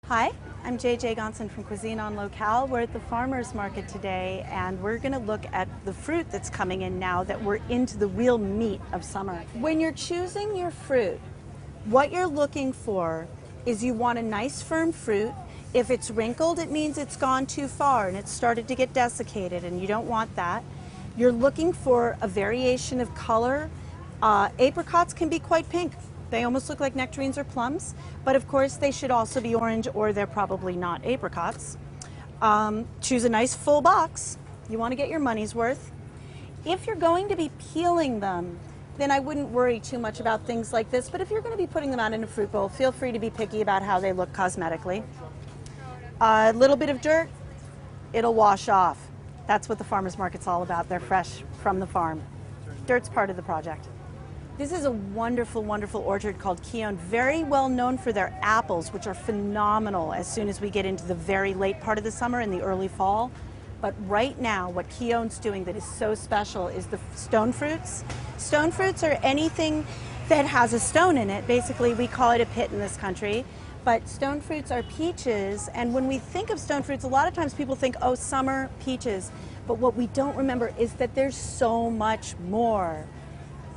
Hi, I'm JJ Gonson from Cuisine on Locale. We're at the farmers market today and we're going to look at the fruit that's coming in now that we're into the real meat of summer. When you're choosing your fruit, what you're looking for is you want a nice firm fruit. If it's wrinkled, it means it's gone too far and it's started to get desiccated, and you don't want that. You're looking for a variation of color. Apricots can be quite pink. They almost look like nectarines or plums, but of course they should also be orange, or they're probably not apricots. Choose a nice full box. You want to get your money's worth. If you're going to be peeling them, then I wouldn't worry too much about things like this, but if you're going to be putting them out in a fruit bowl, feel free to be picky about how they look cosmetically. A little bit of dirt, it'll wash off. That's what the farmers market's all about. They're fresh from the farm. Dirt's part of the project. This is a wonderful, wonderful orchard called Keown, very well known for their apples, which are phenomenal as soon as we get into the very late part of the summer and the early fall. But right now, what Keown's doing that is so special is the stone fruits. Stone fruits are anything that has a stone in it. Basically, we call it a pit in this country. But stone fruits are peaches, and when we think of stone fruits, a lot of times people think, oh, summer peaches. But what we don't remember is that there's so much more.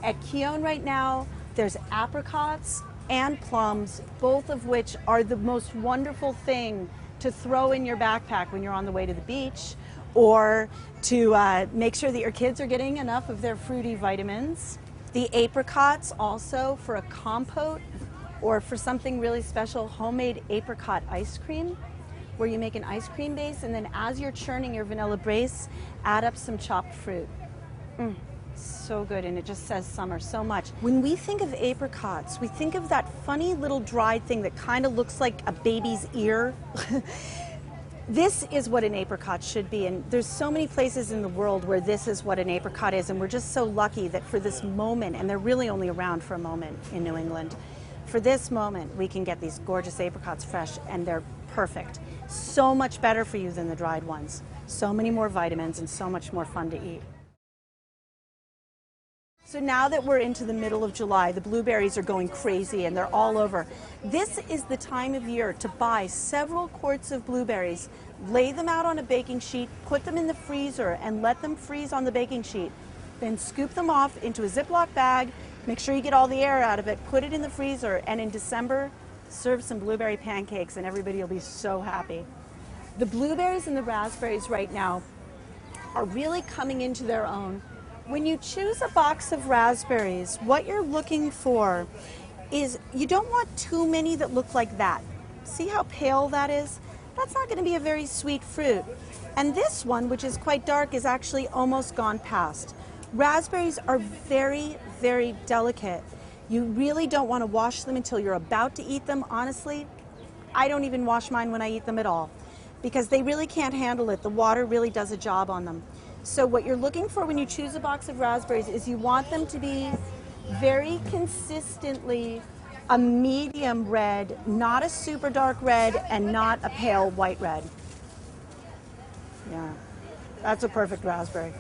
At Keown right now, there's apricots and plums, both of which are the most wonderful thing to throw in your backpack when you're on the way to the beach, or to make sure that your kids are getting enough of their fruity vitamins. The apricots also for a compote, or for something really special, homemade apricot ice cream, where you make an ice cream base, and then as you're churning your vanilla base, add up some chopped fruit. So good, and it just says summer so much. When we think of apricots, we think of that funny little dried thing that kind of looks like a baby's ear. This is what an apricot should be, and there's so many places in the world where this is what an apricot is, and we're just so lucky that for this moment, and they're really only around for a moment in New England, for this moment we can get these gorgeous apricots fresh, and they're perfect. So much better for you than the dried ones. So many more vitamins and so much more fun to eat. So now that we're into the middle of July, the blueberries are going crazy and they're all over. This is the time of year to buy several quarts of blueberries, lay them out on a baking sheet, put them in the freezer and let them freeze on the baking sheet. Then scoop them off into a Ziploc bag, make sure you get all the air out of it, put it in the freezer, and in December, serve some blueberry pancakes and everybody will be so happy. The blueberries and the raspberries right now are really coming into their own. When you choose a box of raspberries, what you're looking for is you don't want too many that look like that. See how pale that is? That's not going to be a very sweet fruit. And this one, which is quite dark, is actually almost gone past. Raspberries are very, very delicate. You really don't want to wash them until you're about to eat them. Honestly, I don't even wash mine when I eat them at all, because they really can't handle it. The water really does a job on them. So what you're looking for when you choose a box of raspberries is you want them to be very consistently a medium red, not a super dark red, and not a pale white red. Yeah, that's a perfect raspberry.